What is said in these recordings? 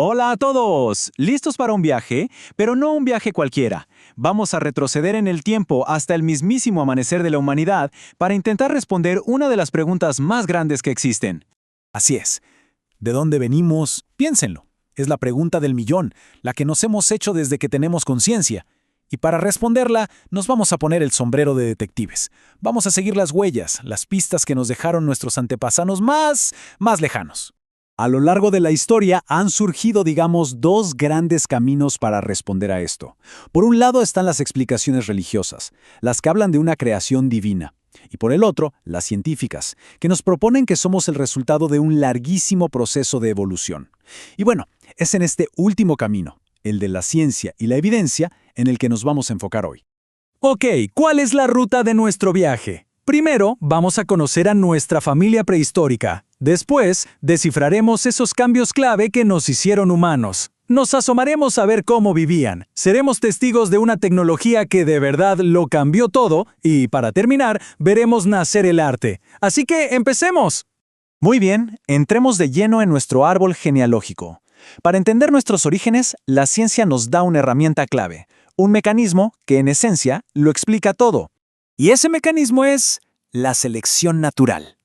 Hola a todos, ¿listos para un viaje? Pero no un viaje cualquiera. Vamos a retroceder en el tiempo hasta el mismísimo amanecer de la humanidad para intentar responder una de las preguntas más grandes que existen. Así es. ¿De dónde venimos? Piénsenlo. Es la pregunta del millón, la que nos hemos hecho desde que tenemos conciencia. Y para responderla, nos vamos a poner el sombrero de detectives. Vamos a seguir las huellas, las pistas que nos dejaron nuestros antepasados más lejanos. A lo largo de la historia han surgido, digamos, dos grandes caminos para responder a esto. Por un lado están las explicaciones religiosas, las que hablan de una creación divina. Y por el otro, las científicas, que nos proponen que somos el resultado de un larguísimo proceso de evolución. Y bueno, es en este último camino, el de la ciencia y la evidencia, en el que nos vamos a enfocar hoy. Ok, ¿cuál es la ruta de nuestro viaje? Primero, vamos a conocer a nuestra familia prehistórica. Después, descifraremos esos cambios clave que nos hicieron humanos. Nos asomaremos a ver cómo vivían. Seremos testigos de una tecnología que de verdad lo cambió todo y, para terminar, veremos nacer el arte. Así que, ¡empecemos! Muy bien, entremos de lleno en nuestro árbol genealógico. Para entender nuestros orígenes, la ciencia nos da una herramienta clave, un mecanismo que, en esencia, lo explica todo. Y ese mecanismo es la selección natural.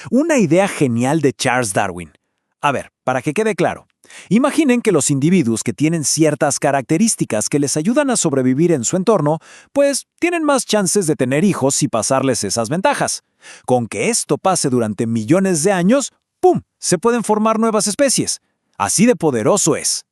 Una idea genial de Charles Darwin. A ver, para que quede claro, imaginen que los individuos que tienen ciertas características que les ayudan a sobrevivir en su entorno, pues tienen más chances de tener hijos y pasarles esas ventajas. Con que esto pase durante millones de años, ¡pum!, se pueden formar nuevas especies. Así de poderoso es.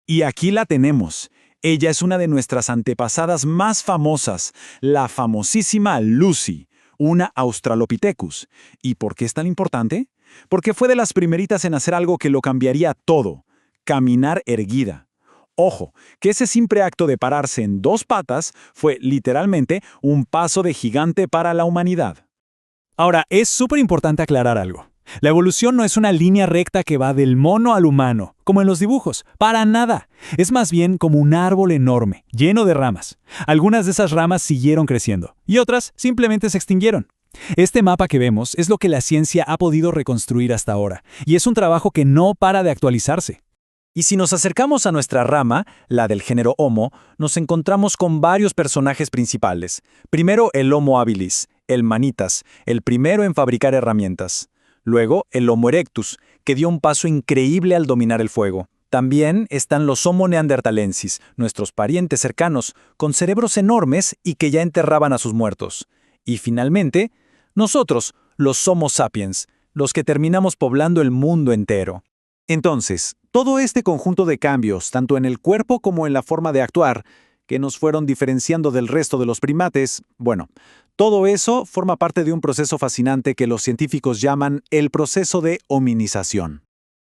Y aquí la tenemos. Ella es una de nuestras antepasadas más famosas, la famosísima Lucy, una Australopithecus. ¿Y por qué es tan importante? Porque fue de las primeritas en hacer algo que lo cambiaría todo: caminar erguida. Ojo, que ese simple acto de pararse en dos patas fue literalmente un paso de gigante para la humanidad. Ahora, es súper importante aclarar algo. La evolución no es una línea recta que va del mono al humano, como en los dibujos. Para nada. Es más bien como un árbol enorme, lleno de ramas. Algunas de esas ramas siguieron creciendo, y otras simplemente se extinguieron. Este mapa que vemos es lo que la ciencia ha podido reconstruir hasta ahora, y es un trabajo que no para de actualizarse. Y si nos acercamos a nuestra rama, la del género Homo, nos encontramos con varios personajes principales. Primero el Homo habilis, el manitas, el primero en fabricar herramientas. Luego, el Homo erectus, que dio un paso increíble al dominar el fuego. También están los Homo neanderthalensis, nuestros parientes cercanos, con cerebros enormes y que ya enterraban a sus muertos. Y finalmente, nosotros, los Homo sapiens, los que terminamos poblando el mundo entero. Entonces, todo este conjunto de cambios, tanto en el cuerpo como en la forma de actuar, que nos fueron diferenciando del resto de los primates, bueno, todo eso forma parte de un proceso fascinante que los científicos llaman el proceso de hominización.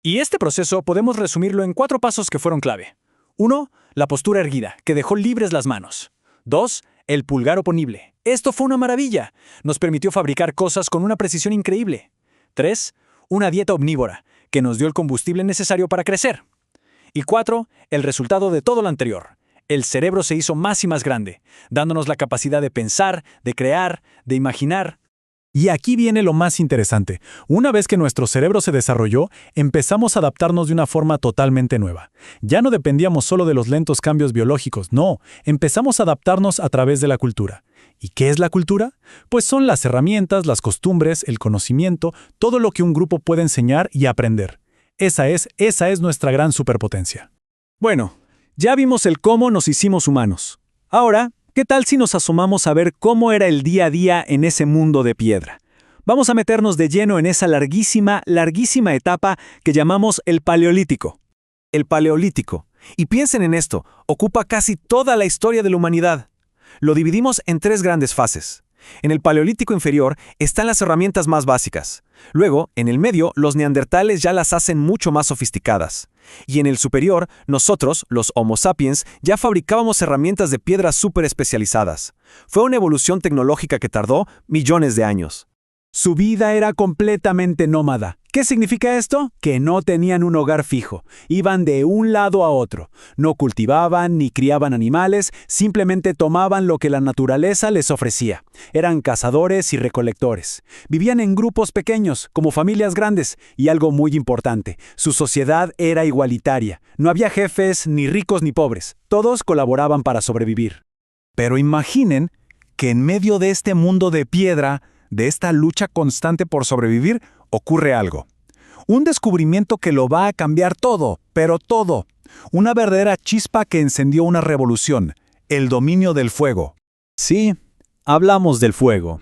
Y este proceso podemos resumirlo en 4 pasos que fueron clave. 1. La postura erguida, que dejó libres las manos. 2. El pulgar oponible. Esto fue una maravilla. Nos permitió fabricar cosas con una precisión increíble. 3. Una dieta omnívora, que nos dio el combustible necesario para crecer. Y 4. El resultado de todo lo anterior. El cerebro se hizo más y más grande, dándonos la capacidad de pensar, de crear, de imaginar. Y aquí viene lo más interesante. Una vez que nuestro cerebro se desarrolló, empezamos a adaptarnos de una forma totalmente nueva. Ya no dependíamos solo de los lentos cambios biológicos, no, empezamos a adaptarnos a través de la cultura. ¿Y qué es la cultura? Pues son las herramientas, las costumbres, el conocimiento, todo lo que un grupo puede enseñar y aprender. Esa es nuestra gran superpotencia. Bueno, ya vimos el cómo nos hicimos humanos. Ahora, ¿qué tal si nos asomamos a ver cómo era el día a día en ese mundo de piedra? Vamos a meternos de lleno en esa larguísima etapa que llamamos el Paleolítico. El Paleolítico, y piensen en esto, ocupa casi toda la historia de la humanidad. Lo dividimos en 3 grandes fases. En el Paleolítico inferior están las herramientas más básicas. Luego, en el medio, los neandertales ya las hacen mucho más sofisticadas. Y en el superior, nosotros, los Homo sapiens, ya fabricábamos herramientas de piedra súper especializadas. Fue una evolución tecnológica que tardó millones de años. Su vida era completamente nómada. ¿Qué significa esto? Que no tenían un hogar fijo. Iban de un lado a otro. No cultivaban ni criaban animales, simplemente tomaban lo que la naturaleza les ofrecía. Eran cazadores y recolectores. Vivían en grupos pequeños, como familias grandes. Y algo muy importante, su sociedad era igualitaria. No había jefes, ni ricos ni pobres. Todos colaboraban para sobrevivir. Pero imaginen que en medio de este mundo de piedra, de esta lucha constante por sobrevivir, ocurre algo. Un descubrimiento que lo va a cambiar todo, pero todo. Una verdadera chispa que encendió una revolución, el dominio del fuego. Sí, hablamos del fuego.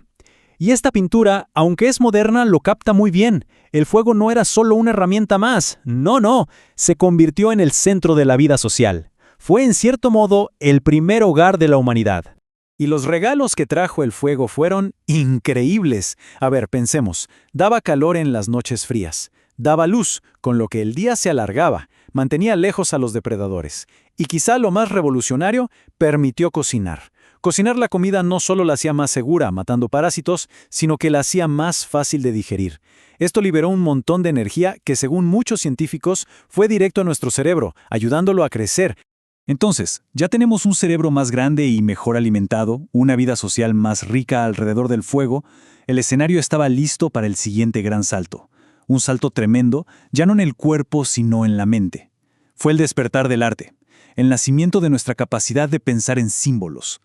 Y esta pintura, aunque es moderna, lo capta muy bien. El fuego no era solo una herramienta más. No, se convirtió en el centro de la vida social. Fue en cierto modo el primer hogar de la humanidad. Y los regalos que trajo el fuego fueron increíbles. A ver, pensemos. Daba calor en las noches frías. Daba luz, con lo que el día se alargaba. Mantenía lejos a los depredadores. Y quizá lo más revolucionario, permitió cocinar. Cocinar la comida no solo la hacía más segura, matando parásitos, sino que la hacía más fácil de digerir. Esto liberó un montón de energía que, según muchos científicos, fue directo a nuestro cerebro, ayudándolo a crecer. Entonces, ya tenemos un cerebro más grande y mejor alimentado, una vida social más rica alrededor del fuego. El escenario estaba listo para el siguiente gran salto. Un salto tremendo, ya no en el cuerpo, sino en la mente. Fue el despertar del arte, el nacimiento de nuestra capacidad de pensar en símbolos.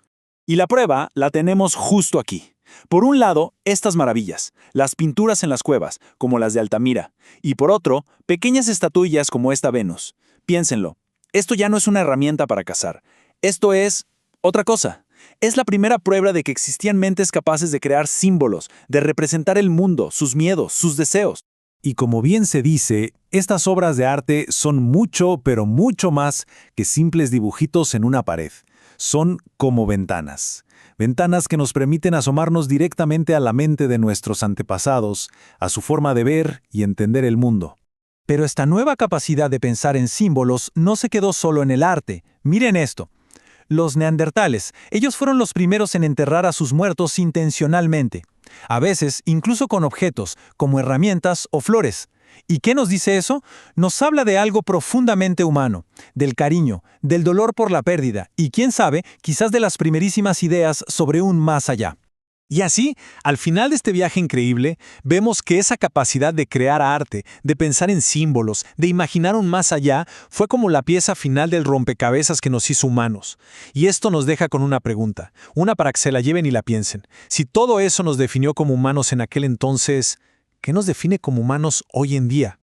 Y la prueba la tenemos justo aquí. Por un lado, estas maravillas, las pinturas en las cuevas, como las de Altamira, y por otro, pequeñas estatuillas como esta Venus. Piénsenlo. Esto ya no es una herramienta para cazar. Esto es otra cosa. Es la primera prueba de que existían mentes capaces de crear símbolos, de representar el mundo, sus miedos, sus deseos. Y como bien se dice, estas obras de arte son mucho, pero mucho más que simples dibujitos en una pared. Son como ventanas. Ventanas que nos permiten asomarnos directamente a la mente de nuestros antepasados, a su forma de ver y entender el mundo. Pero esta nueva capacidad de pensar en símbolos no se quedó solo en el arte. Miren esto. Los neandertales, ellos fueron los primeros en enterrar a sus muertos intencionalmente. A veces, incluso con objetos, como herramientas o flores. ¿Y qué nos dice eso? Nos habla de algo profundamente humano, del cariño, del dolor por la pérdida y, quién sabe, quizás de las primerísimas ideas sobre un más allá. Y así, al final de este viaje increíble, vemos que esa capacidad de crear arte, de pensar en símbolos, de imaginar un más allá, fue como la pieza final del rompecabezas que nos hizo humanos. Y esto nos deja con una pregunta, una para que se la lleven y la piensen. Si todo eso nos definió como humanos en aquel entonces, ¿qué nos define como humanos hoy en día?